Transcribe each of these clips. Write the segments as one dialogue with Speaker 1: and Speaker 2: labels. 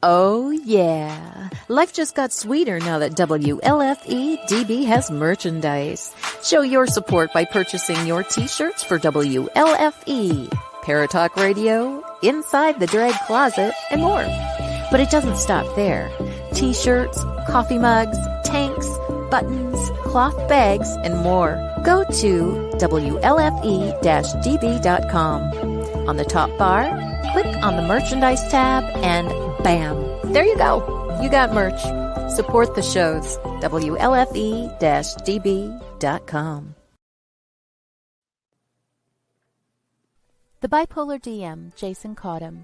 Speaker 1: Oh, yeah. Life just got sweeter now that WLFE-DB has merchandise. Show your support by purchasing your t-shirts for WLFE, Paratalk Radio, Inside the Drag Closet, and more. But it doesn't stop there. T-shirts, coffee mugs, tanks, buttons, cloth bags, and more. Go to WLFE-DB.com. On the top bar, click on the merchandise tab and bam, there you go. You got merch. Support the shows. WLFE-DB.com. The Bipolar DM, Jason Cottam.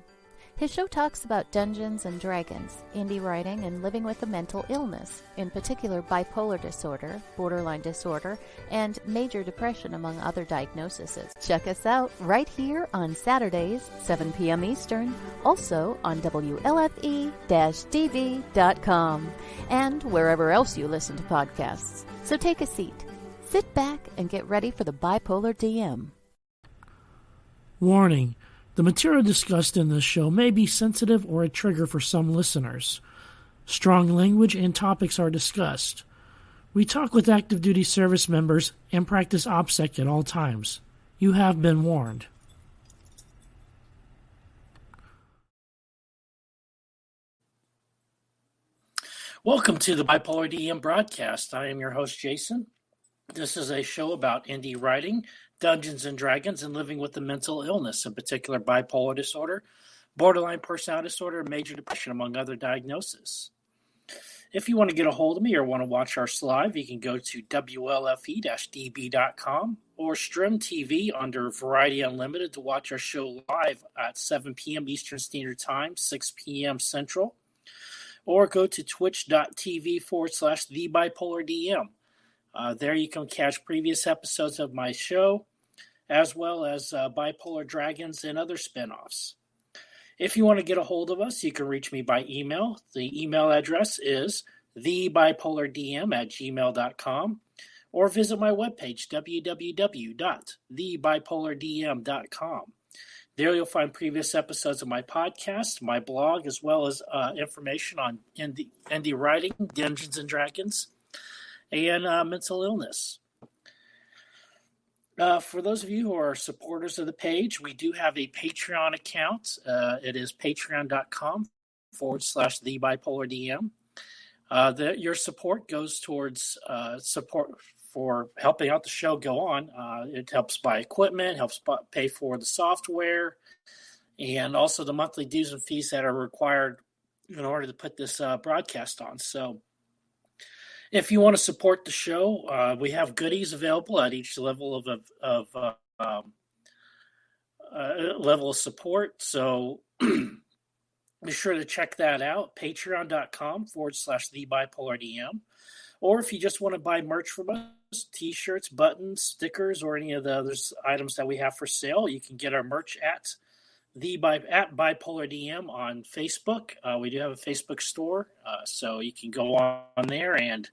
Speaker 1: His show talks about Dungeons and Dragons, indie writing, and living with a mental illness, in particular bipolar disorder, borderline disorder, and major depression, among other diagnoses. Check us out right here on Saturdays, 7 p.m. Eastern, also on WLFE-DB.com, and wherever else you listen to podcasts. So take a seat, sit back, and get ready for the Bipolar DM.
Speaker 2: Warning. The material discussed in this show may be sensitive or a trigger for some listeners. Strong language and topics are discussed. We talk with active duty service members and practice OPSEC at all times. You have been warned. Welcome to the Bipolar DM broadcast. I am your host, Jason. This is a show about indie writing, Dungeons and Dragons, and living with a mental illness, in particular bipolar disorder, borderline personality disorder, and major depression, among other diagnoses. If you want to get a hold of me or want to watch us live, you can go to WLFE-DB.com or Stream TV under Variety Unlimited to watch our show live at 7 p.m. Eastern Standard Time, 6 p.m. Central, or go to twitch.tv/TheBipolarDM. There you can catch previous episodes of my show, as well as Bipolar Dragons and other spinoffs. If you want to get a hold of us, you can reach me by email. The email address is thebipolardm@gmail.com, or visit my webpage, www.thebipolardm.com. There you'll find previous episodes of my podcast, my blog, as well as information on indie writing, Dungeons and Dragons, and mental illness. For those of you who are supporters of the page, we do have a Patreon account. It is patreon.com/TheBipolarDM. Your support goes towards support for helping out the show go on. It helps buy equipment, helps pay for the software, and also the monthly dues and fees that are required in order to put this broadcast on. So if you want to support the show, we have goodies available at each level of support. So be sure to check that out, patreon.com/TheBipolarDM. Or if you just want to buy merch from us, t-shirts, buttons, stickers, or any of the other items that we have for sale, you can get our merch at Bipolar DM on Facebook. We do have a Facebook store, so you can go on there and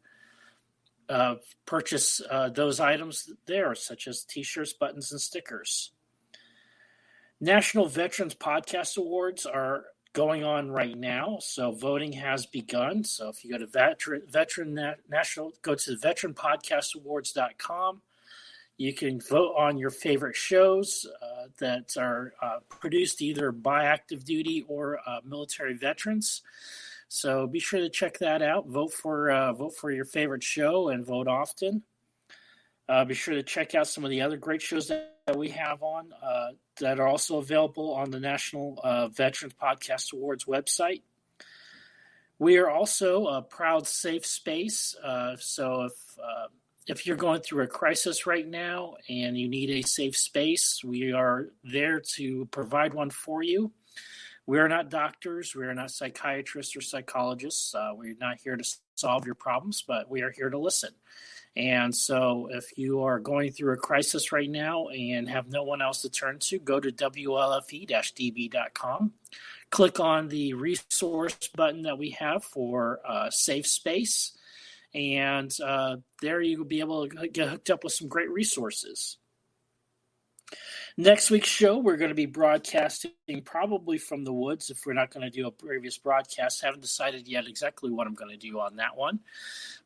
Speaker 2: purchase those items there, such as t-shirts, buttons, and stickers. National Veterans Podcast Awards are going on right now, so voting has begun. So if you go to go to veteranpodcastawards.com. You can vote on your favorite shows that are produced either by active duty or military veterans. So be sure to check that out. Vote for your favorite show and vote often. Be sure to check out some of the other great shows that we have on that are also available on the National Veterans Podcast Awards website. We are also a proud safe space. So if you're going through a crisis right now and you need a safe space, we are there to provide one for you. We are not doctors. We are not psychiatrists or psychologists. We're not here to solve your problems, but we are here to listen. And so if you are going through a crisis right now and have no one else to turn to, go to WLFE-DB.com. Click on the resource button that we have for Safe Space. And there you will be able to get hooked up with some great resources. Next week's show, we're going to be broadcasting probably from the woods if we're not going to do a previous broadcast. Haven't decided yet exactly what I'm going to do on that one.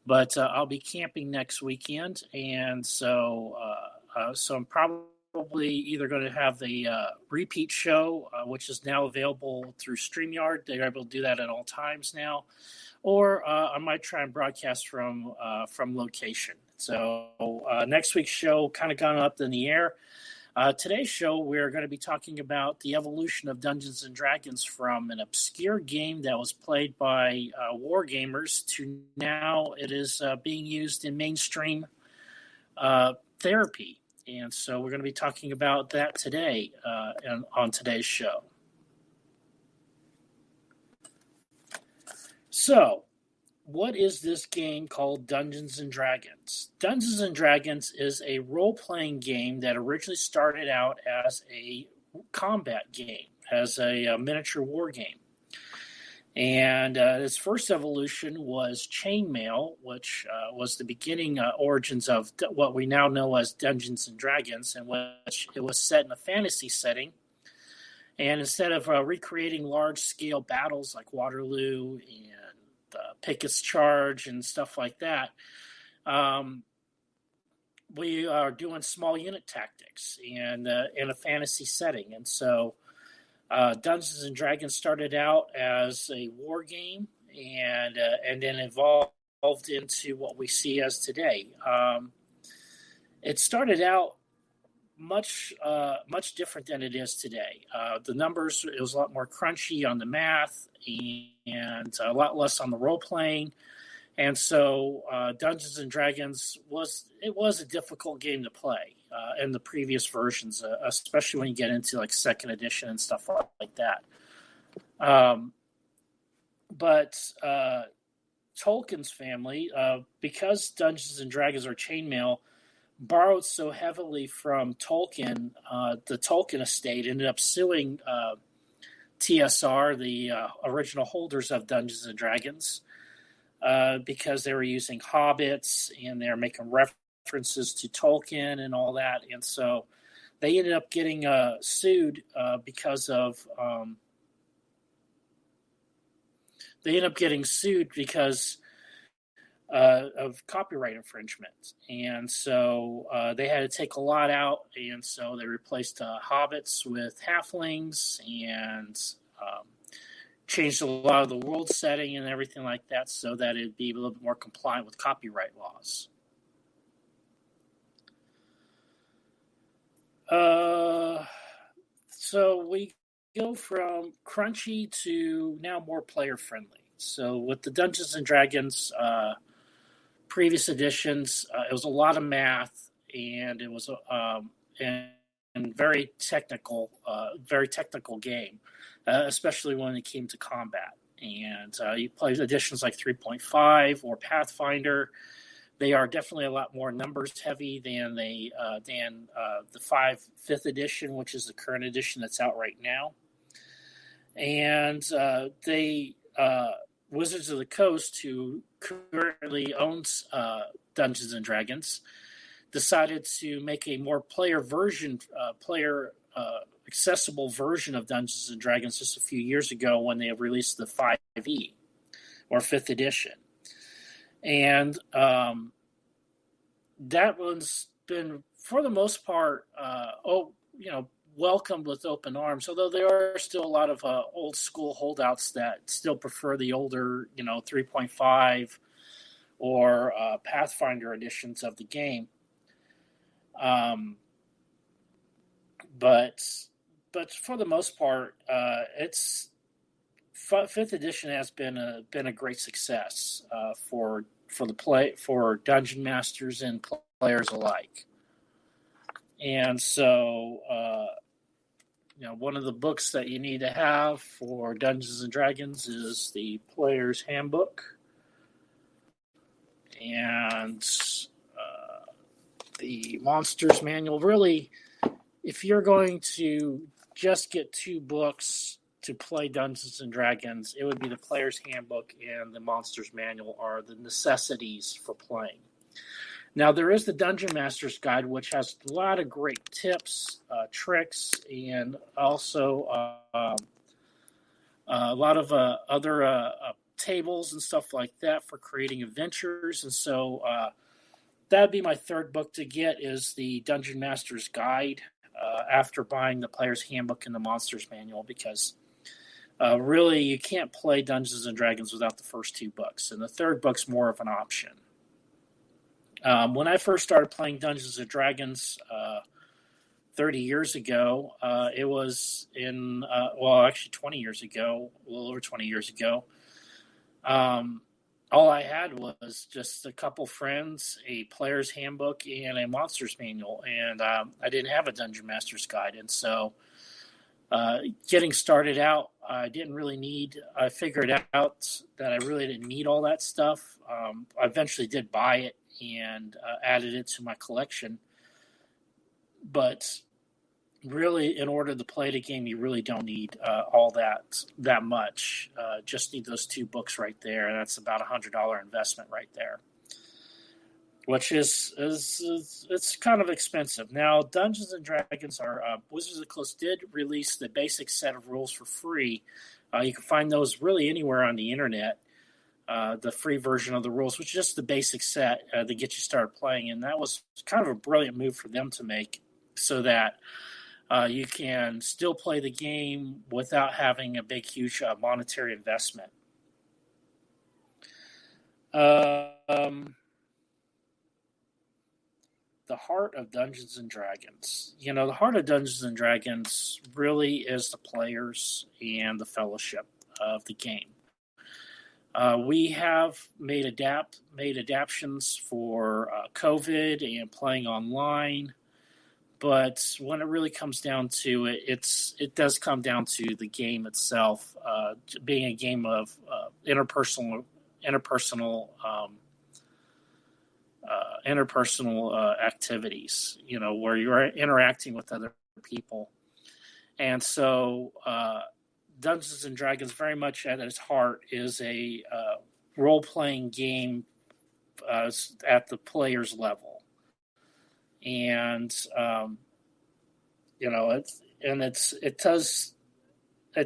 Speaker 2: But I'll be camping next weekend. And so I'm probably either going to have the repeat show, which is now available through StreamYard. They're able to do that at all times now. Or I might try and broadcast from location. So next week's show kind of gone up in the air. Today's show, we're going to be talking about the evolution of Dungeons & Dragons from an obscure game that was played by war gamers to now it is being used in mainstream therapy. And so we're going to be talking about that today on today's show. So, what is this game called Dungeons & Dragons? Dungeons & Dragons is a role-playing game that originally started out as a combat game, as a miniature war game. And its first evolution was Chainmail, which was the beginning origins of what we now know as Dungeons & Dragons, in which it was set in a fantasy setting. And instead of recreating large-scale battles like Waterloo and Pickett's Charge and stuff like that, we are doing small unit tactics and in a fantasy setting. And so Dungeons & Dragons started out as a war game and then evolved into what we see as today. It started out much different than it is today. The numbers, it was a lot more crunchy on the math and a lot less on the role playing. And so Dungeons and Dragons was a difficult game to play in the previous versions, especially when you get into like second edition and stuff like that. But Tolkien's family, because Dungeons and Dragons are chainmail, borrowed so heavily from Tolkien, the Tolkien estate ended up suing TSR, the original holders of Dungeons and Dragons, because they were using hobbits and they're making references to Tolkien and all that. And so they ended up getting sued because of copyright infringement. And so they had to take a lot out, and so they replaced hobbits with halflings and changed a lot of the world setting and everything like that so that it'd be a little bit more compliant with copyright laws. So we go from crunchy to now more player friendly. So with the Dungeons and Dragons previous editions, it was a lot of math, and it was and very technical game, especially when it came to combat. And you play editions like 3.5 or Pathfinder. They are definitely a lot more numbers heavy than the 5th edition, which is the current edition that's out right now. And Wizards of the Coast, who currently owns Dungeons and Dragons, decided to make a more accessible version of Dungeons and Dragons just a few years ago when they released the 5e or 5th edition. And that one's been, for the most part, welcomed with open arms, although there are still a lot of old school holdouts that still prefer the older, 3.5 or Pathfinder editions of the game. But for the most part, it's 5th edition has been a great success for dungeon masters and players alike. And so, one of the books that you need to have for Dungeons and Dragons is the Player's Handbook. And the Monsters Manual. Really, if you're going to just get 2 books to play Dungeons and Dragons, it would be the Player's Handbook and the Monsters Manual are the necessities for playing. Now, there is the Dungeon Master's Guide, which has a lot of great tips, tricks, and also a lot of other tables and stuff like that for creating adventures. And so that would be my third book to get, is the Dungeon Master's Guide, after buying the Player's Handbook and the Monster's Manual, because really you can't play Dungeons and Dragons without the first two books, and the third book's more of an option. When I first started playing Dungeons and Dragons 30 years ago, it was in, actually 20 years ago, a little over 20 years ago. All I had was just a couple friends, a player's handbook, and a monster's manual, and I didn't have a Dungeon Master's Guide. And so getting started out, I figured out that I really didn't need all that stuff. I eventually did buy it and added it to my collection. But really, in order to play the game, you really don't need all that much. Just need those two books right there, and that's about $100 investment right there, which is it's kind of expensive. Now, Dungeons and Dragons Wizards of the Coast did release the basic set of rules for free. You can find those really anywhere on the internet. The free version of the rules, which is just the basic set to get you started playing, and that was kind of a brilliant move for them to make, so that you can still play the game without having a big, huge monetary investment. The heart of Dungeons and Dragons. The heart of Dungeons and Dragons really is the players and the fellowship of the game. We have made adaptations for COVID and playing online. But when it really comes down to it, it does come down to the game itself, being a game of interpersonal activities, where you're interacting with other people. And so Dungeons and Dragons, very much at its heart, is a role-playing game at the player's level. And it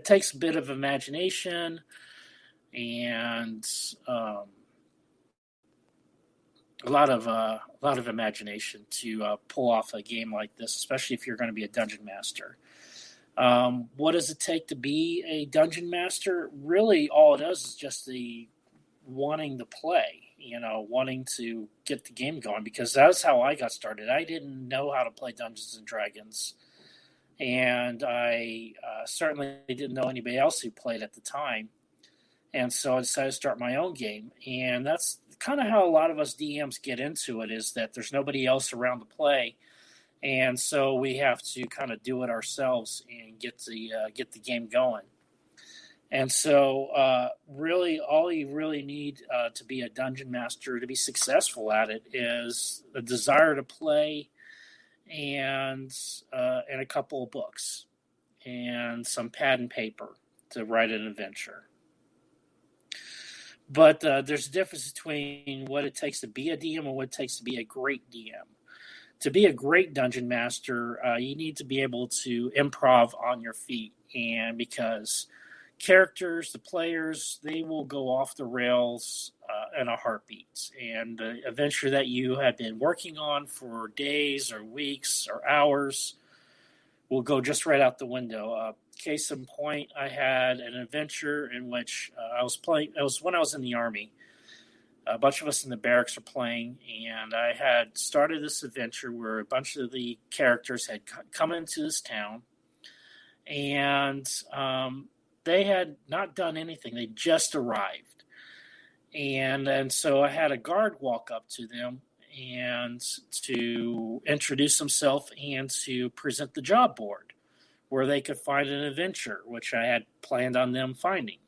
Speaker 2: takes a bit of imagination and a lot of imagination to pull off a game like this, especially if you're going to be a dungeon master. What does it take to be a dungeon master? Really, all it is just the wanting to play. Wanting to get the game going, because that's how I got started. I didn't know how to play Dungeons and Dragons, and I certainly didn't know anybody else who played at the time, and so I decided to start my own game. And that's kind of how a lot of us DMs get into it, is that there's nobody else around to play, and so we have to kind of do it ourselves and get the game going. And so really all you really need to be a dungeon master, to be successful at it, is a desire to play and a couple of books and some pad and paper to write an adventure. But there's a difference between what it takes to be a DM and what it takes to be a great DM. To be a great dungeon master, you need to be able to improv on your feet, and because characters, the players, they will go off the rails in a heartbeat. And the adventure that you have been working on for days or weeks or hours will go just right out the window. Case in point, I had an adventure in which I was playing. It was when I was in the Army. A bunch of us in the barracks were playing, and I had started this adventure where a bunch of the characters had come into this town, and they had not done anything. They just arrived. And so I had a guard walk up to them and to introduce himself and to present the job board where they could find an adventure, which I had planned on them finding.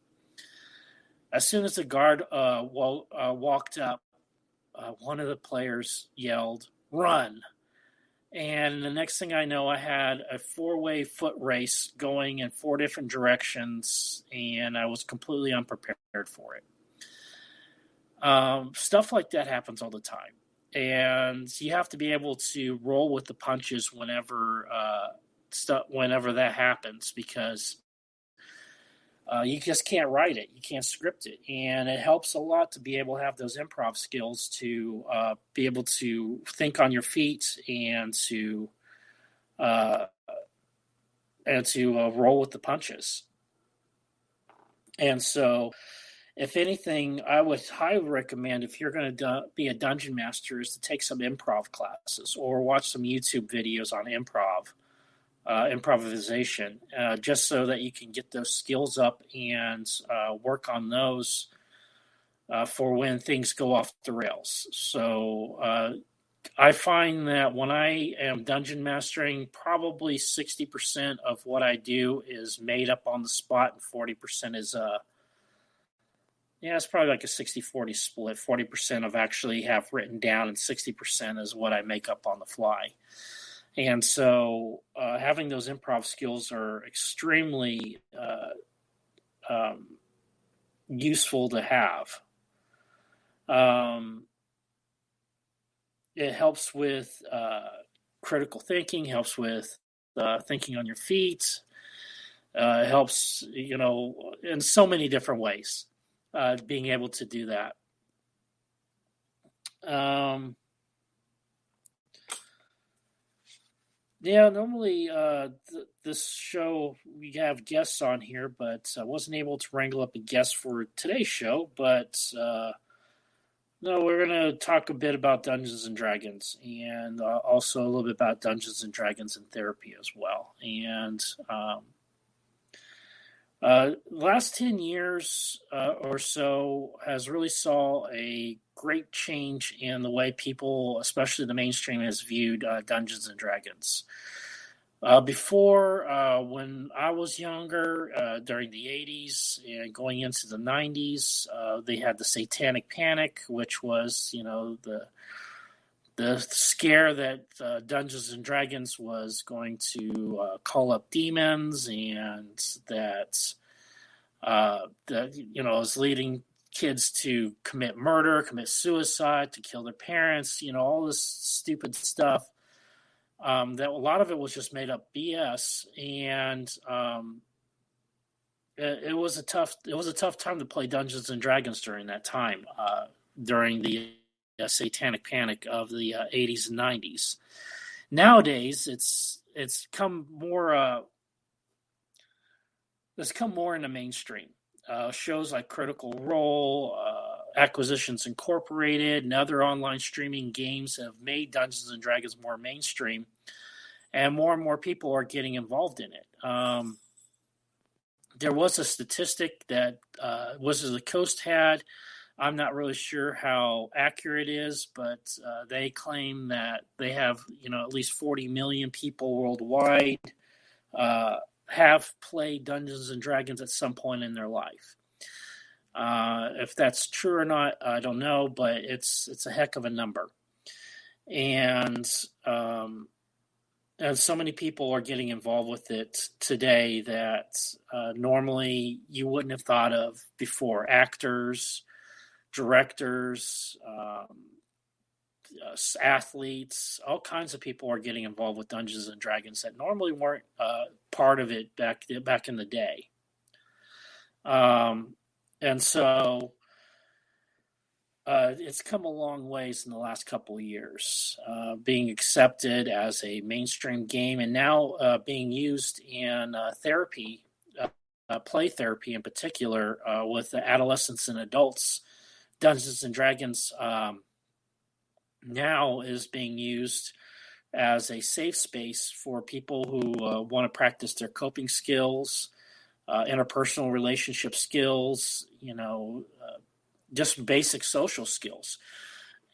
Speaker 2: As soon as the guard walked up, one of the players yelled, "Run!" And the next thing I know, I had a 4-way foot race going in 4 different directions, and I was completely unprepared for it. Stuff like that happens all the time. and you have to be able to roll with the punches whenever whenever that happens, because you just can't write it, you can't script it, and it helps a lot to be able to have those improv skills to be able to think on your feet uh, and to roll with the punches. And so, if anything, I would highly recommend, if you're going to be a dungeon master, is to take some improv classes or watch some YouTube videos on improvisation, just so that you can get those skills up and work on those for when things go off the rails. So I find that when I am dungeon mastering, probably 60% of what I do is made up on the spot, and 40% is it's probably like a 60-40 split. 40% of actually have written down, and 60% is what I make up on the fly. And so having those improv skills are extremely useful to have. It helps with critical thinking, helps with thinking on your feet, helps, in so many different ways, being able to do that. Normally this show, we have guests on here, but I wasn't able to wrangle up a guest for today's show. But no, we're going to talk a bit about Dungeons and Dragons, and also a little bit about Dungeons and Dragons and therapy as well. And last 10 years or so has really saw a great change in the way people, especially the mainstream, has viewed Dungeons and Dragons. Before, when I was younger, during the 80s and going into the 90s, they had the Satanic Panic, which was, the scare that Dungeons and Dragons was going to call up demons, and that was leading kids to commit murder, commit suicide, to kill their parents, all this stupid stuff. That a lot of it was just made up BS, and it was a tough time to play Dungeons and Dragons during that time, during the Satanic Panic of the 80s and 90s. Nowadays, it's come more in the mainstream. Shows like Critical Role, Acquisitions Incorporated, and other online streaming games have made Dungeons and Dragons more mainstream, and more people are getting involved in it. There was a statistic that Wizards of the Coast had. I'm not really sure how accurate it is, but they claim that they have, at least 40 million people worldwide have played Dungeons and Dragons at some point in their life. If that's true or not, I don't know, but it's a heck of a number. And so many people are getting involved with it today that normally you wouldn't have thought of before. Actors, directors, athletes, all kinds of people are getting involved with Dungeons and Dragons that normally weren't part of it back in the day. And so it's come a long ways in the last couple of years, being accepted as a mainstream game, and now being used in therapy, play therapy in particular, with the adolescents and adults. Dungeons and Dragons now is being used as a safe space for people who want to practice their coping skills, interpersonal relationship skills, just basic social skills.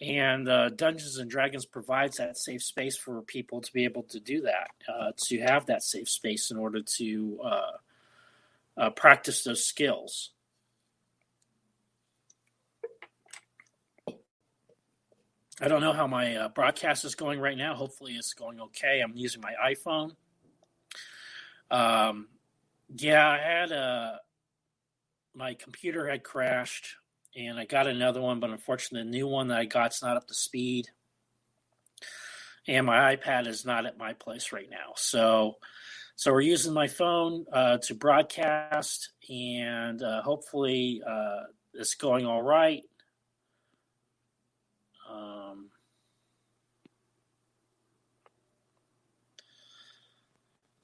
Speaker 2: And Dungeons and Dragons provides that safe space for people to be able to do that, to have that safe space in order to practice those skills. I don't know how my broadcast is going right now. Hopefully it's going okay. I'm using my iPhone. I had my computer had crashed, and I got another one, but unfortunately the new one that I got's not up to speed. and my iPad is not at my place right now. So we're using my phone to broadcast, and hopefully it's going all right.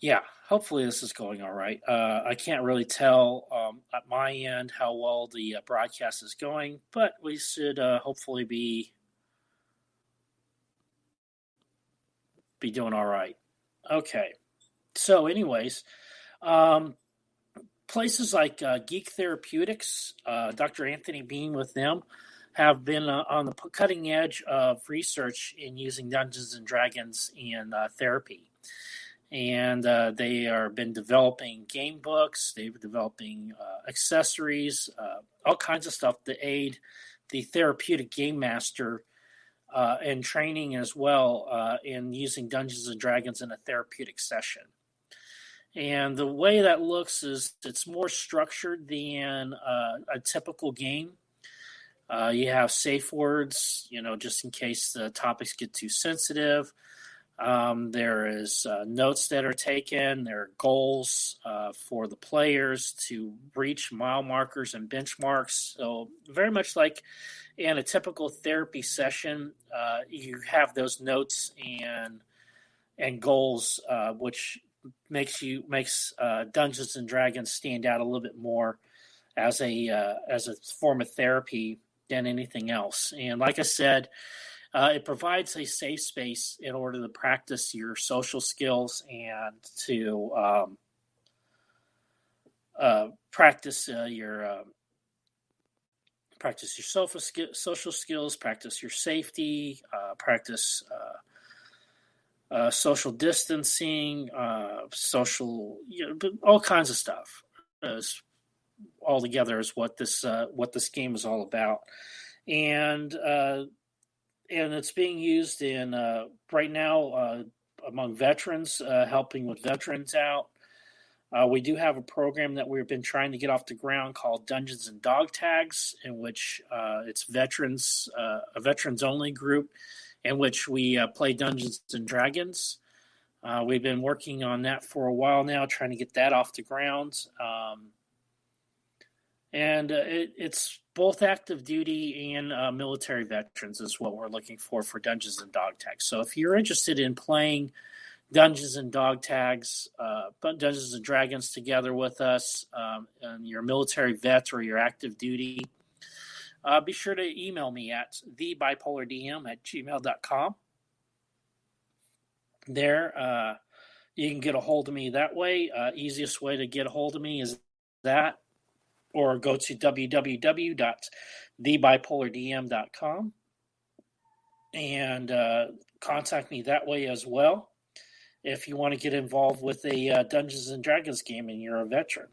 Speaker 2: Yeah, hopefully this is going all right. I can't really tell at my end how well the broadcast is going, but we should hopefully be doing all right. Okay. So, anyways, um, places like Geek Therapeutics, Dr. Anthony Bean with them, have been on the cutting edge of research in using Dungeons and Dragons in therapy. And they are been developing game books. They've been developing accessories, all kinds of stuff to aid the therapeutic game master and training as well in using Dungeons and Dragons in a therapeutic session. And the way that looks is it's more structured than a typical game. You have safe words, just in case the topics get too sensitive. There is notes that are taken. There are goals for the players to reach mile markers and benchmarks. So very much like in a typical therapy session, you have those notes and goals, which makes Dungeons and Dragons stand out a little bit more as a form of therapy than anything else. And like I said, it provides a safe space in order to practice your social skills and to practice your social skills, practice your safety, practice social distancing, all kinds of stuff. All together is what this game is all about, and it's being used in right now among veterans, helping with veterans out. We do have a program that we've been trying to get off the ground called Dungeons and Dog Tags, in which it's veterans, a veterans only group, in which we play Dungeons and Dragons. We've been working on that for a while now, trying to get that off the ground. And it's both active duty and military veterans is what we're looking for Dungeons and Dog Tags. So if you're interested in playing Dungeons and Dog Tags, Dungeons and Dragons together with us, and you're a military vet or you're active duty, be sure to email me at thebipolardm@gmail.com. There, you can get a hold of me that way. Easiest way to get a hold of me is that, or go to www.thebipolardm.com and contact me that way as well if you want to get involved with a Dungeons and Dragons game and you're a veteran.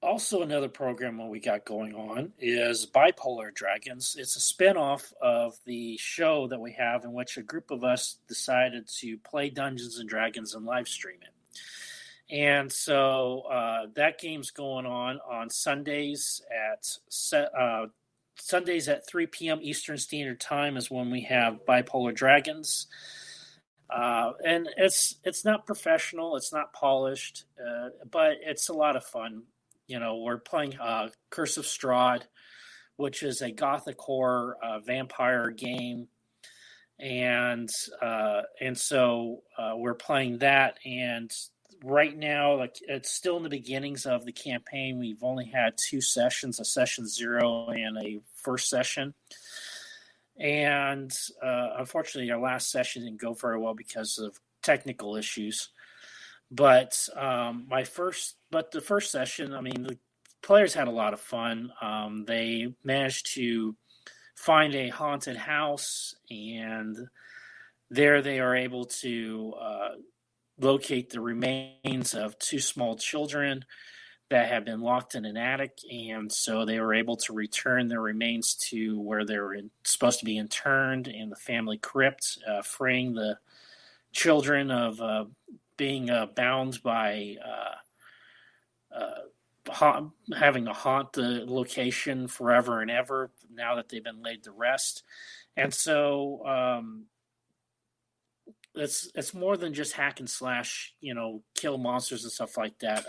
Speaker 2: Also, another program that we got going on is Bipolar Dragons. It's a spinoff of the show that we have, in which a group of us decided to play Dungeons and Dragons and live stream it. And so that game's going on Sundays at 3 p.m. Eastern Standard Time is when we have Bipolar Dragons. And it's not professional, it's not polished, but it's a lot of fun. We're playing Curse of Strahd, which is a gothic horror vampire game, and so we're playing that. And right now, it's still in the beginnings of the campaign. We've only had 2 sessions, a session 0 and a first session. And unfortunately, our last session didn't go very well because of technical issues. But the first session, the players had a lot of fun. They managed to find a haunted house, and there they are able to locate the remains of 2 small children that had been locked in an attic. And so they were able to return their remains to where they were supposed to be interned, in the family crypt, freeing the children of being bound by having to haunt the location forever and ever now that they've been laid to rest. And so it's more than just hack and slash, kill monsters and stuff like that.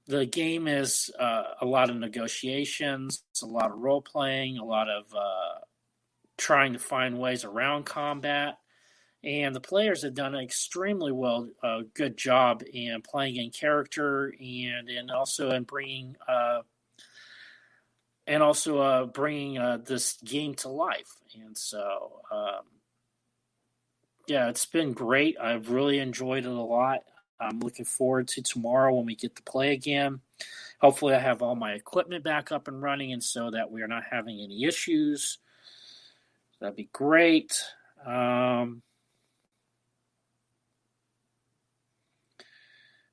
Speaker 2: The game is a lot of negotiations, a lot of role playing, a lot of trying to find ways around combat. And the players have done an extremely good job in playing in character and also in bringing this game to life. And so, it's been great. I've really enjoyed it a lot. I'm looking forward to tomorrow when we get to play again. Hopefully I have all my equipment back up and running, and so that we are not having any issues. That'd be great.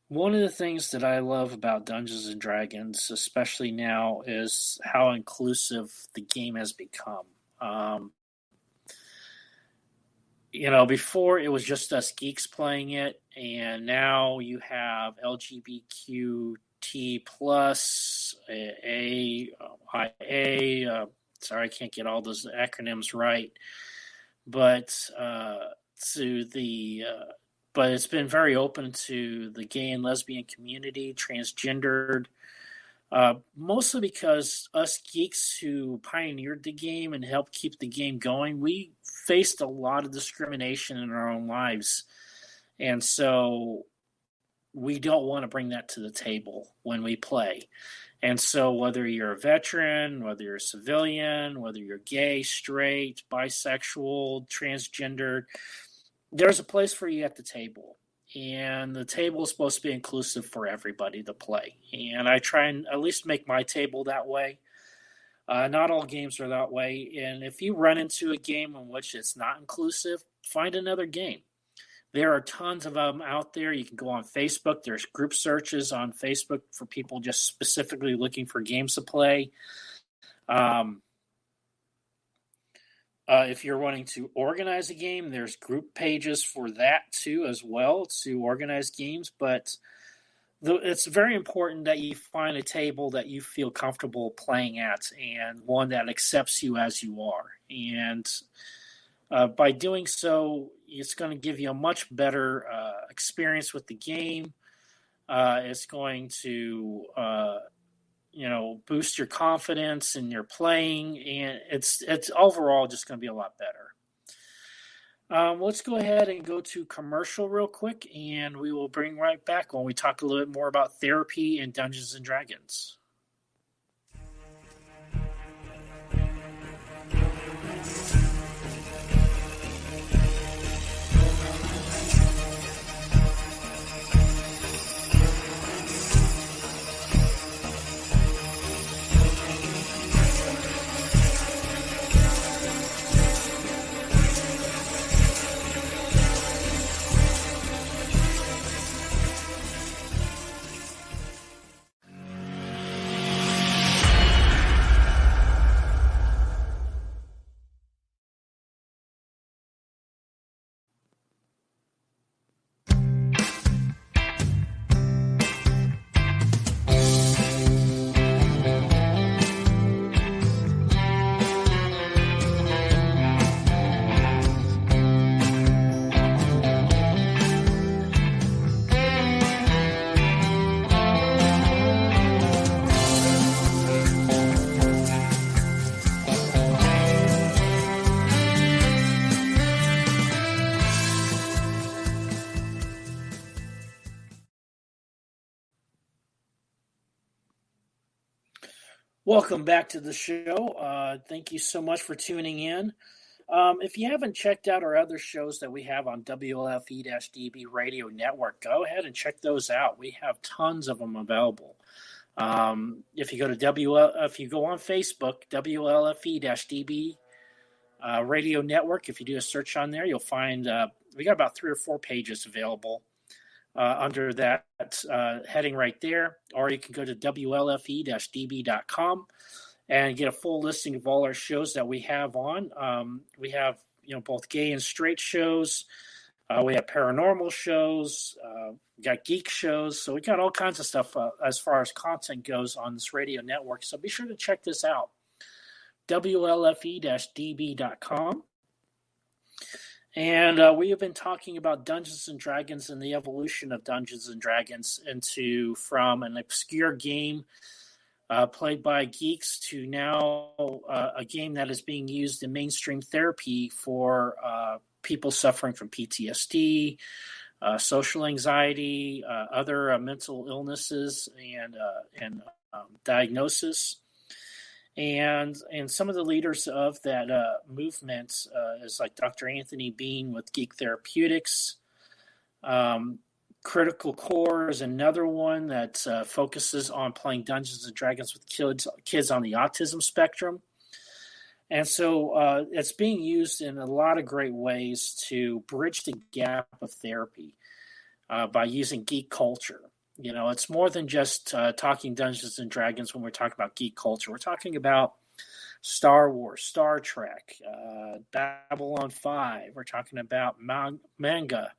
Speaker 2: One of the things that I love about Dungeons & Dragons, especially now, is how inclusive the game has become. Before it was just us geeks playing it, and now you have LGBTQ+, IA, sorry, I can't get all those acronyms right, but but it's been very open to the gay and lesbian community, transgendered, mostly because us geeks who pioneered the game and helped keep the game going, we faced a lot of discrimination in our own lives. And so we don't want to bring that to the table when we play. And so whether you're a veteran, whether you're a civilian, whether you're gay, straight, bisexual, transgendered, there's a place for you at the table. And the table is supposed to be inclusive for everybody to play. And I try and at least make my table that way. Not all games are that way. And if you run into a game in which it's not inclusive, find another game. There are tons of them out there. You can go on Facebook. There's group searches on Facebook for people just specifically looking for games to play. If you're wanting to organize a game, there's group pages for that too as well, to organize games. But it's very important that you find a table that you feel comfortable playing at and one that accepts you as you are. And by doing so, it's going to give you a much better experience with the game. It's going to boost your confidence in your playing, and it's overall just going to be a lot better. Let's go ahead and go to commercial real quick, and we will bring right back when we talk a little bit more about therapy and Dungeons and Dragons. Welcome back to the show. Thank you so much for tuning in. If you haven't checked out our other shows that we have on WLFE-DB Radio Network, go ahead and check those out. We have tons of them available. If you go on Facebook, WLFE-DB Radio Network, if you do a search on there, you'll find we got about 3 or 4 pages available under that heading right there. Or you can go to WLFE-DB.com and get a full listing of all our shows that we have on. We have both gay and straight shows. We have paranormal shows, we got geek shows. So we got all kinds of stuff as far as content goes on this radio network. So be sure to check this out, WLFE-DB.com. And we have been talking about Dungeons and Dragons and the evolution of Dungeons and Dragons from an obscure game played by geeks to now a game that is being used in mainstream therapy for people suffering from PTSD, social anxiety, other mental illnesses, and diagnosis. And some of the leaders of that movement is like Dr. Anthony Bean with Geek Therapeutics. Critical Core is another one that focuses on playing Dungeons and Dragons with kids on the autism spectrum. And so it's being used in a lot of great ways to bridge the gap of therapy by using geek culture. You know, it's more than just talking Dungeons and Dragons when we're talking about geek culture. We're talking about Star Wars, Star Trek, Babylon 5. We're talking about manga,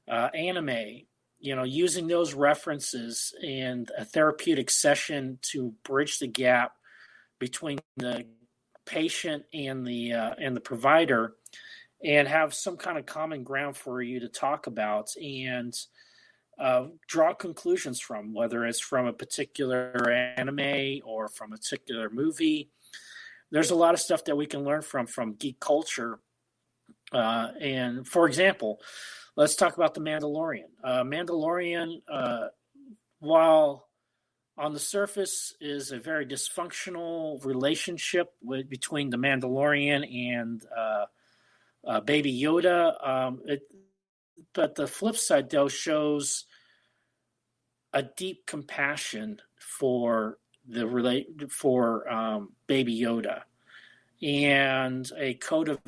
Speaker 2: anime, you know, using those references in a therapeutic session to bridge the gap between the patient and the provider and have some kind of common ground for you to talk about and draw conclusions from, whether it's from a particular anime or from a particular movie. There's a lot of stuff that we can learn from geek culture. And for example, let's talk about The Mandalorian. Mandalorian, while on the surface is a very dysfunctional relationship between the Mandalorian and Baby Yoda, but the flip side, though, shows a deep compassion for Baby Yoda and a code of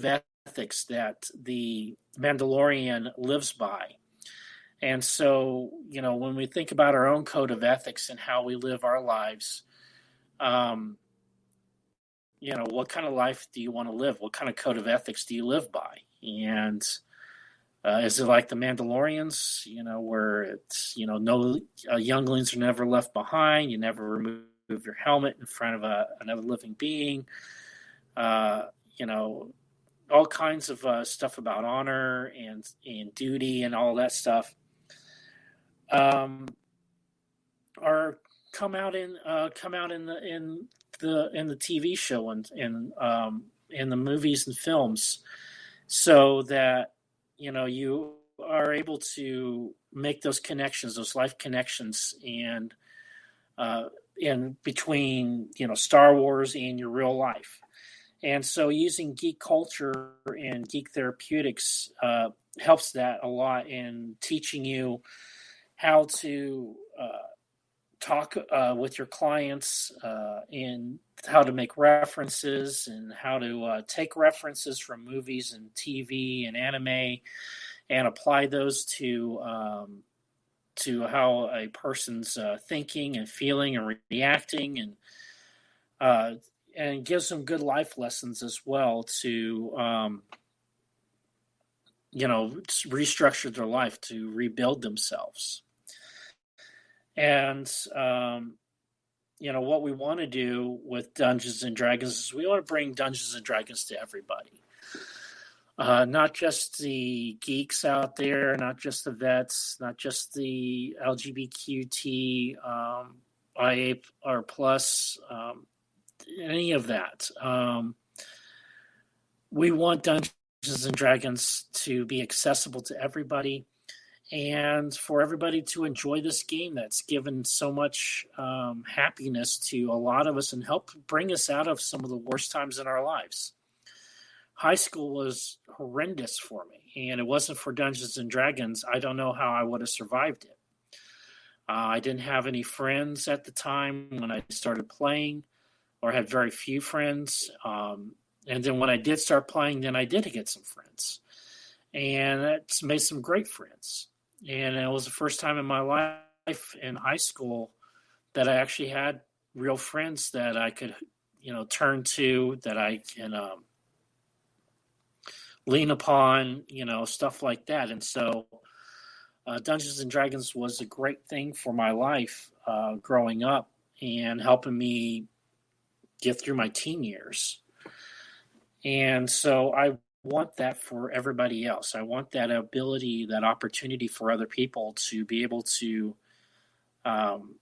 Speaker 2: ethics that the Mandalorian lives by. And so, you know, when we think about our own code of ethics and how we live our lives, you know, what kind of life do you want to live? What kind of code of ethics do you live by? And is it like the Mandalorians, you know, where it's, you know, no younglings are never left behind. You never remove your helmet in front of another living being. You know, all kinds of stuff about honor and duty and all that stuff are come out in the TV show and in the movies and films, so that, you know, you are able to make those connections, those life connections, and in between, you know, Star Wars and your real life. And so using geek culture and geek therapeutics helps that a lot in teaching you how to talk with your clients and how to make references and how to take references from movies and TV and anime and apply those to how a person's thinking and feeling and reacting, and gives them good life lessons as well to you know, restructure their life, to rebuild themselves. And you know, what we want to do with Dungeons and Dragons is we want to bring Dungeons and Dragons to everybody. Not just the geeks out there, not just the vets, not just the LGBTQT, IA or plus, any of that. We want Dungeons and Dragons to be accessible to everybody, and for everybody to enjoy this game that's given so much happiness to a lot of us and help bring us out of some of the worst times in our lives. High school was horrendous for me, and it wasn't for Dungeons and Dragons, I don't know how I would have survived it. I didn't have any friends at the time when I started playing, or had very few friends. And then when I did start playing, then I did get some friends. And that's made some great friends. And it was the first time in my life in high school that I actually had real friends that I could, you know, turn to, that I can lean upon, stuff like that. And so Dungeons and Dragons was a great thing for my life growing up and helping me get through my teen years. And so I want that for everybody else. I want that ability, that opportunity for other people to be able to, um,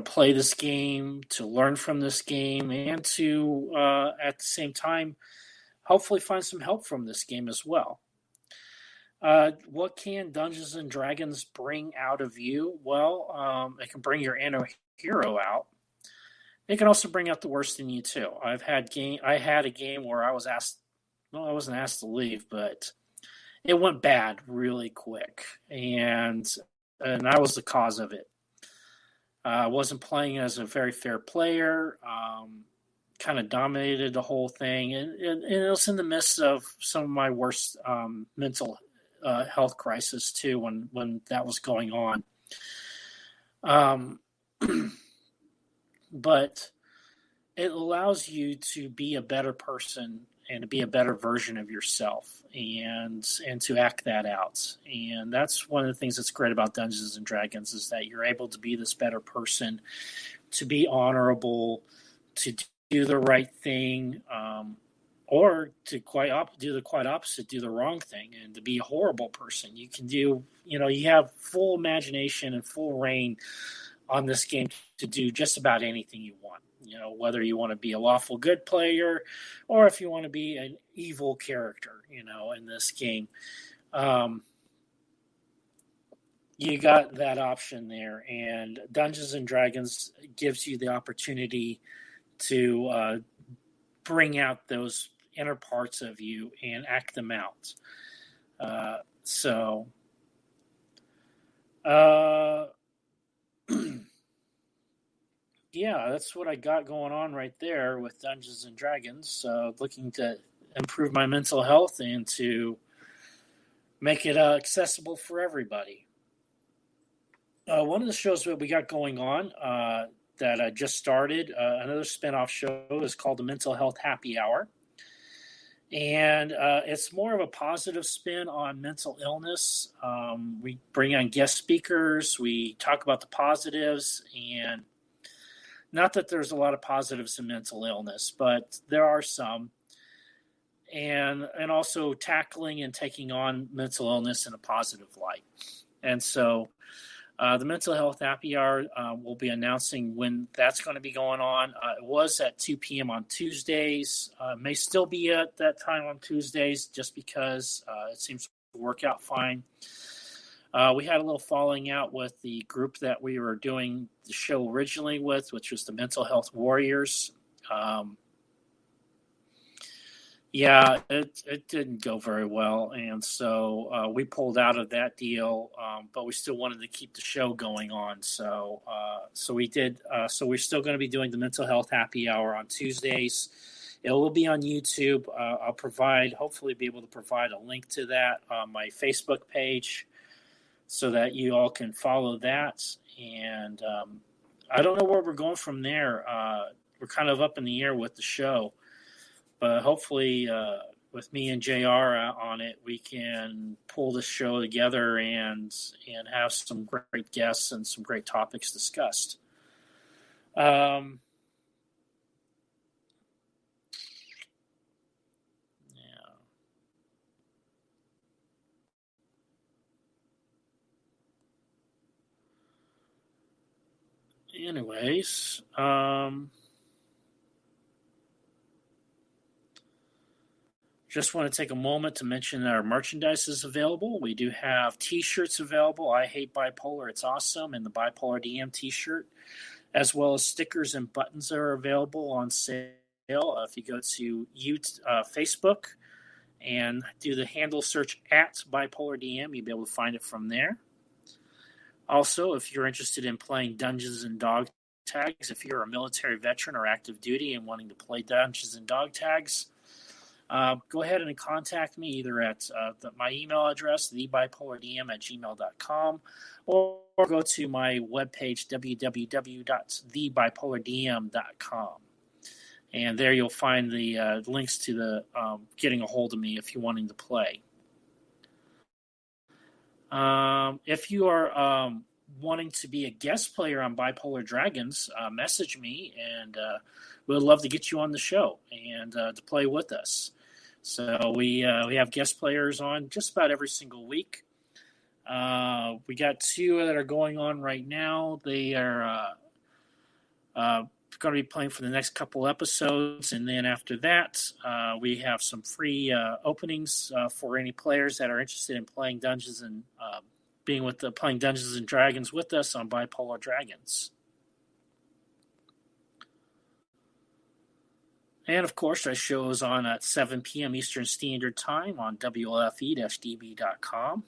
Speaker 2: play this game, to learn from this game, and to, at the same time, hopefully find some help from this game as well. What can Dungeons and Dragons bring out of you? Well, it can bring your inner hero out. It can also bring out the worst in you too. I had a game where I was asked. Well, I wasn't asked to leave, but it went bad really quick, and I was the cause of it. I wasn't playing as a very fair player. Kind of dominated the whole thing, and it was in the midst of some of my worst mental health crisis too when that was going on. But it allows you to be a better person and to be a better version of yourself and to act that out. And that's one of the things that's great about Dungeons and Dragons is that you're able to be this better person, to be honorable, to do the right thing, or to do the quite opposite, do the wrong thing, and to be a horrible person. You can do, you have full imagination and full reign on this game to do just about anything you want. Whether you want to be a lawful good player or if you want to be an evil character, in this game. You got that option there. And Dungeons and Dragons gives you the opportunity to bring out those inner parts of you and act them out. Yeah, that's what I got going on right there with Dungeons and Dragons. Looking to improve my mental health and to make it accessible for everybody. One of the shows that we got going on that I just started, another spinoff show, is called the Mental Health Happy Hour. And it's more of a positive spin on mental illness. We bring on guest speakers. We talk about the positives, and not that there's a lot of positives in mental illness, but there are some. And also tackling and taking on mental illness in a positive light. And so the Mental Health Happy Hour, we'll be announcing when that's going to be going on. It was at 2 p.m. on Tuesdays. May still be at that time on Tuesdays just because it seems to work out fine. We had a little falling out with the group that we were doing the show originally with, which was the Mental Health Warriors. It didn't go very well, and so we pulled out of that deal. But we still wanted to keep the show going on, so we did. So we're still going to be doing the Mental Health Happy Hour on Tuesdays. It will be on YouTube. I'll hopefully be able to provide a link to that on my Facebook page, so that you all can follow that. And I don't know where we're going from there. We're kind of up in the air with the show. But hopefully, with me and JR on it, we can pull this show together and have some great guests and some great topics discussed. Anyways, just want to take a moment to mention that our merchandise is available. We do have T-shirts available. I hate bipolar. It's awesome. And the Bipolar DM T-shirt, as well as stickers and buttons that are available on sale. If you go to Facebook and do the handle search at Bipolar DM, you'll be able to find it from there. Also, if you're interested in playing Dungeons and Dog Tags, if you're a military veteran or active duty and wanting to play Dungeons and Dog Tags, go ahead and contact me either at my email address, thebipolardm@gmail.com, or go to my webpage, www.thebipolardm.com. And there you'll find the links to the getting a hold of me if you're wanting to play. If you are wanting to be a guest player on Bipolar Dragons, message me, and we'd love to get you on the show and to play with us. So we have guest players on just about every single week. We got 2 that are going on right now. They are going to be playing for the next couple episodes, and then after that, we have some free openings for any players that are interested in playing Dungeons and playing Dungeons and Dragons with us on Bipolar Dragons. And of course, our show is on at 7 p.m. Eastern Standard Time on WLFE-DB.com.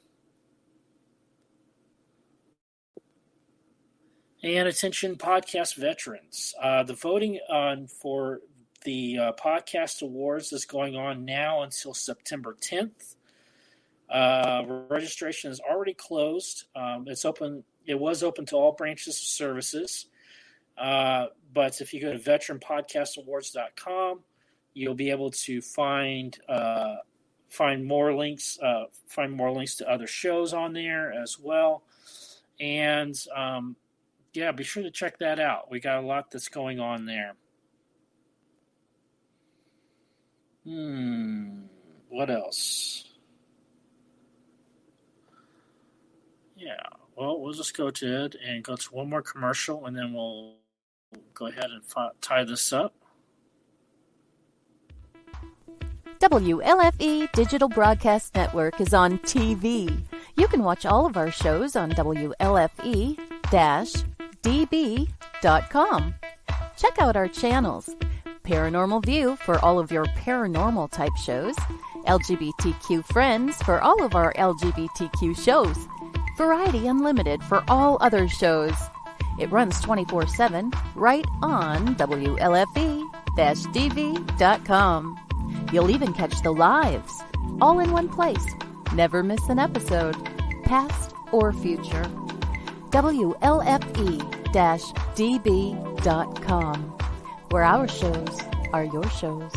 Speaker 2: And attention, podcast veterans. The voting for the podcast awards is going on now until September 10th. Registration is already closed. It's open. It was open to all branches of services. But if you go to veteranpodcastawards.com, you'll be able to find more links to other shows on there as well. And yeah, be sure to check that out. We got a lot that's going on there. What else? Yeah, well, we'll just go ahead and go to one more commercial, and then we'll go ahead and tie this up.
Speaker 1: WLFE Digital Broadcast Network is on TV. You can watch all of our shows on WLFE-DB.com. Check out our channels. Paranormal View for all of your paranormal type shows. LGBTQ Friends for all of our LGBTQ shows. Variety Unlimited for all other shows. It runs 24/7 right on WLFE-DB.com. You'll even catch the lives, all in one place. Never miss an episode, past or future. WLFE-DB.com, where our shows are your shows.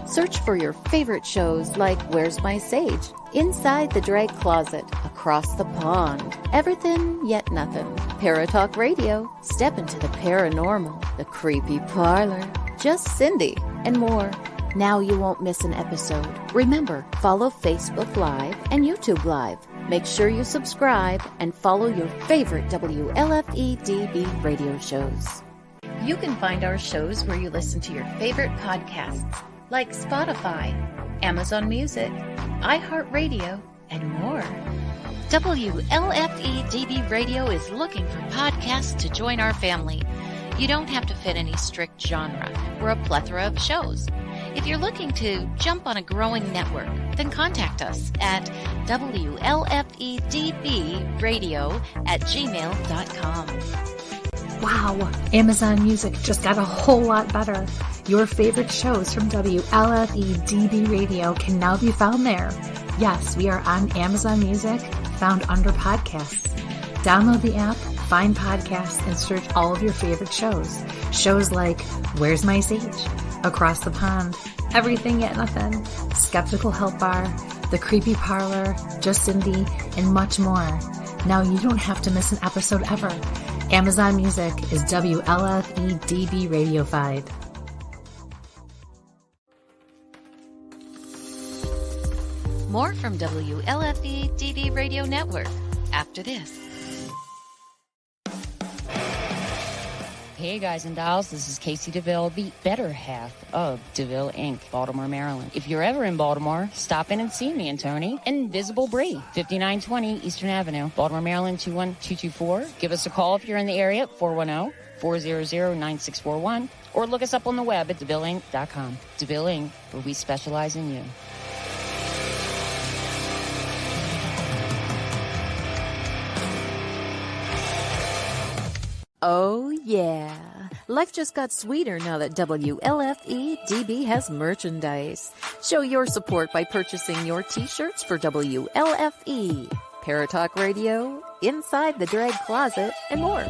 Speaker 1: Search for your favorite shows like Where's My Sage, Inside the Drag Closet, Across the Pond, Everything Yet Nothing, Paratalk Radio, Step into the Paranormal, The Creepy Parlor, Just Cindy, and more. Now you won't miss an episode. Remember, follow Facebook Live and YouTube Live. Make sure you subscribe and follow your favorite WLFE-DB radio shows. You can find our shows where you listen to your favorite podcasts, like Spotify, Amazon Music, iHeartRadio, and more. WLFE-DB Radio is looking for podcasts to join our family. You don't have to fit any strict genre. We're a plethora of shows. If you're looking to jump on a growing network, then contact us at WLFEDBradio@gmail.com.
Speaker 3: Wow, Amazon Music just got a whole lot better. Your favorite shows from WLFE-DB Radio can now be found there. Yes, we are on Amazon Music, found under podcasts. Download the app, find podcasts, and search all of your favorite shows. Shows like Where's My Sage, Across the Pond, Everything Yet Nothing, Skeptical Help Bar, The Creepy Parlor, Just Cindy, and much more. Now you don't have to miss an episode ever. Amazon Music is WLFE-DB Radio-fied.
Speaker 1: More from WLFE-DB Radio Network after this.
Speaker 4: Hey guys and dolls, this is Casey DeVille, the better half of DeVille Inc., Baltimore, Maryland. If you're ever in Baltimore, stop in and see me and Tony. Invisible Bree, 5920 Eastern Avenue, Baltimore, Maryland, 21224. Give us a call if you're in the area at 410-400-9641, or look us up on the web at DeVilleInc.com. DeVille Inc., where we specialize in you.
Speaker 1: Oh, yeah. Life just got sweeter now that WLFE-DB has merchandise. Show your support by purchasing your t-shirts for WLFE, Paratalk Radio, Inside the Drag Closet, and more.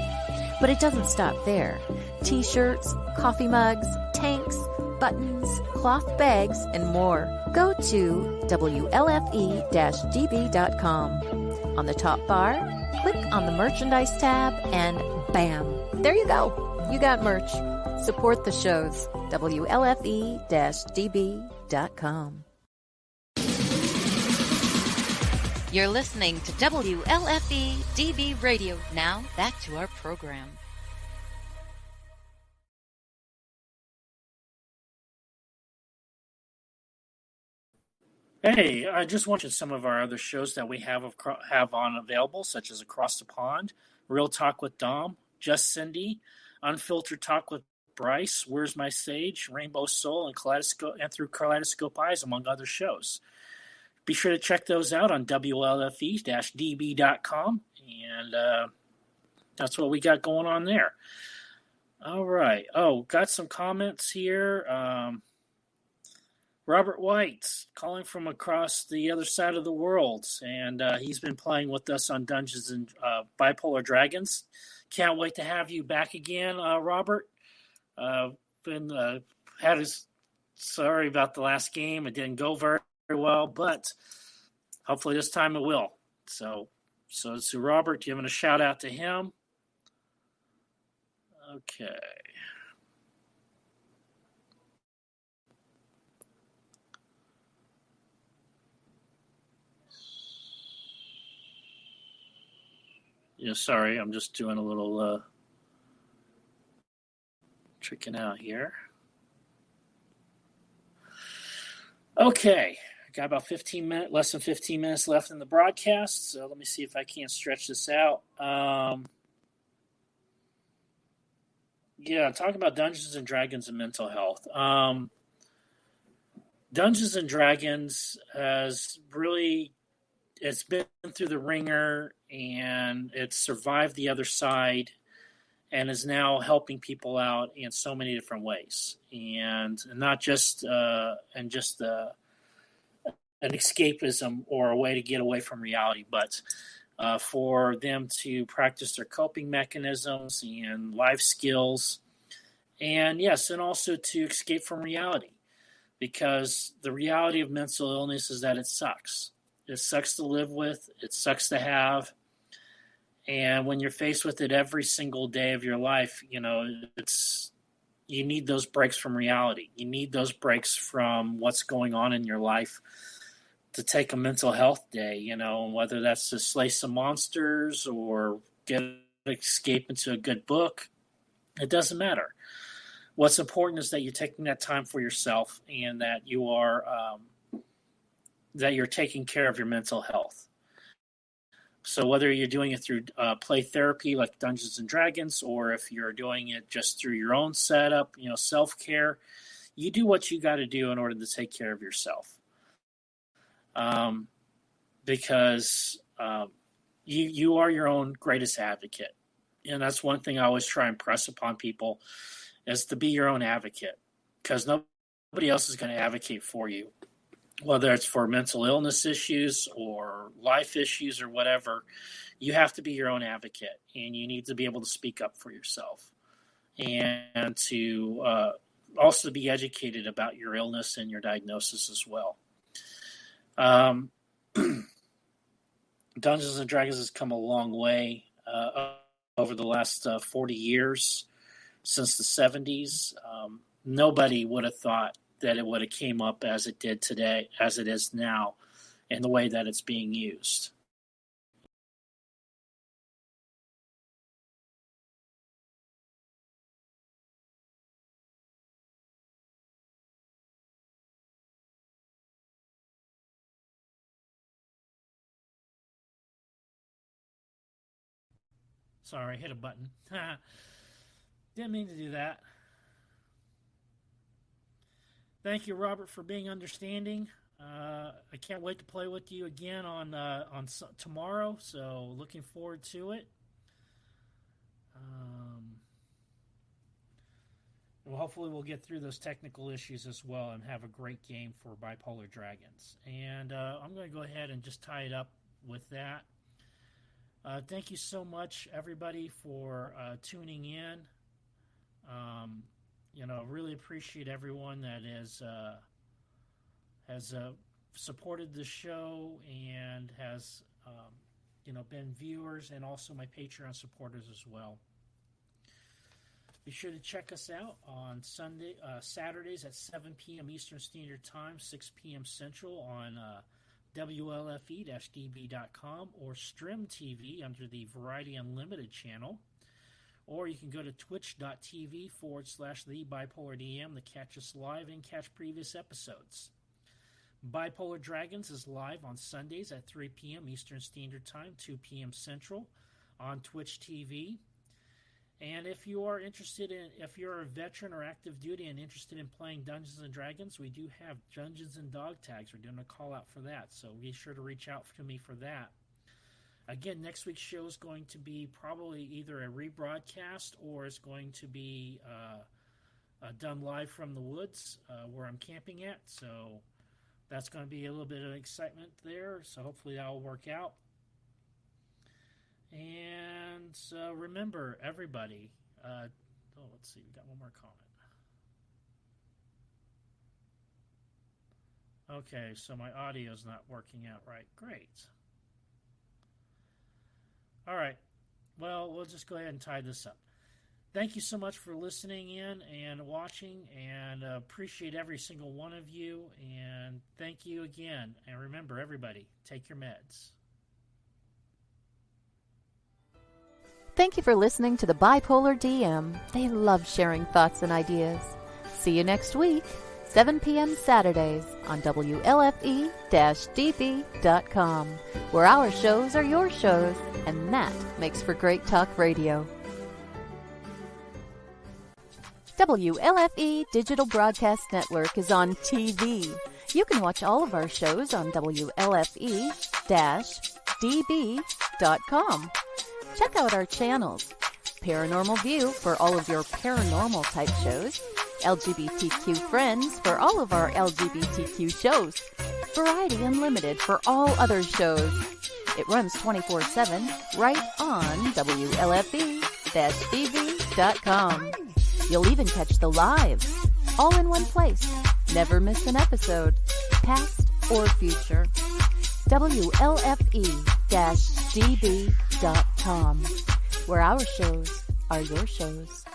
Speaker 1: But it doesn't stop there. t-shirts, coffee mugs, tanks, buttons, cloth bags, and more. Go to WLFE-DB.com. On the top bar, click on the merchandise tab and bam, there you go. You got merch. Support the shows. WLFE-DB.com. You're listening to WLFE DB Radio. Now, back to our program.
Speaker 2: Hey, I just wanted some of our other shows that we have on available, such as Across the Pond, Real Talk with Dom, Just Cindy, Unfiltered Talk with Bryce, Where's My Sage, Rainbow Soul, and Through Kaleidoscope Eyes, among other shows. Be sure to check those out on WLFE-DB.com, and that's what we got going on there. All right. Oh, got some comments here. Robert White, calling from across the other side of the world, and he's been playing with us on Dungeons and Bipolar Dragons. Can't wait to have you back again, Robert. Sorry about the last game. It didn't go very well, but hopefully this time it will. So Robert, giving a shout out to him. Okay. Yeah, sorry, I'm just doing a little tricking out here. Okay, I got about less than 15 minutes left in the broadcast, so let me see if I can't stretch this out. Talking about Dungeons and Dragons and mental health. Dungeons and Dragons has really, it's been through the ringer, and it's survived the other side, and is now helping people out in so many different ways, and not just an escapism or a way to get away from reality, but for them to practice their coping mechanisms and life skills, and also to escape from reality, because the reality of mental illness is that it sucks. It sucks to live with. It sucks to have. And when you're faced with it every single day of your life, you need those breaks from reality. You need those breaks from what's going on in your life to take a mental health day, whether that's to slay some monsters or escape into a good book. It doesn't matter. What's important is that you're taking that time for yourself, and that you are that you're taking care of your mental health. So whether you're doing it through play therapy like Dungeons and Dragons, or if you're doing it just through your own setup, self-care, you do what you got to do in order to take care of yourself. Because you are your own greatest advocate. And that's one thing I always try and press upon people, is to be your own advocate, because nobody else is going to advocate for you. Whether it's for mental illness issues or life issues or whatever, you have to be your own advocate, and you need to be able to speak up for yourself, and to also be educated about your illness and your diagnosis as well. Dungeons and Dragons has come a long way over the last 40 years, since the 70s. Nobody would have thought that it would have came up as it did today, as it is now, in the way that it's being used. Sorry, hit a button. Didn't mean to do that. Thank you, Robert, for being understanding. I can't wait to play with you again on tomorrow, so looking forward to it. Well, hopefully we'll get through those technical issues as well and have a great game for Bipolar Dragons. And I'm going to go ahead and just tie it up with that. Thank you so much, everybody, for tuning in. Really appreciate everyone that has supported the show and has been viewers, and also my Patreon supporters as well. Be sure to check us out on Saturdays at 7 p.m. Eastern Standard Time, 6 p.m. Central on WLFE-DB.com or Stream TV under the Variety Unlimited channel. Or you can go to twitch.tv/The Bipolar DM to catch us live and catch previous episodes. Bipolar Dragons is live on Sundays at 3 p.m. Eastern Standard Time, 2 p.m. Central on Twitch TV. And if you're a veteran or active duty and interested in playing Dungeons & Dragons, we do have Dungeons & Dog Tags. We're doing a call out for that, so be sure to reach out to me for that. Again, next week's show is going to be probably either a rebroadcast or it's going to be done live from the woods where I'm camping at. So that's going to be a little bit of excitement there. So hopefully that will work out. And remember, everybody. Let's see. We got one more comment. Okay, so my audio's not working out right. Great. All right. Well, we'll just go ahead and tie this up. Thank you so much for listening in and watching, and appreciate every single one of you. And thank you again. And remember, everybody, take your meds.
Speaker 1: Thank you for listening to the Bipolar DM. They love sharing thoughts and ideas. See you next week, 7 p.m. Saturdays on WLFE-DB.com, where our shows are your shows, and that makes for great talk radio. WLFE Digital Broadcast Network is on TV. You can watch all of our shows on WLFE-DB.com. Check out our channels: Paranormal View for all of your paranormal type shows, LGBTQ Friends for all of our LGBTQ shows, Variety Unlimited for all other shows. It runs 24/7 right on WLFE-DB.com. You'll even catch the lives, all in one place. Never miss an episode, past or future. WLFE-DB.com, where our shows are your shows.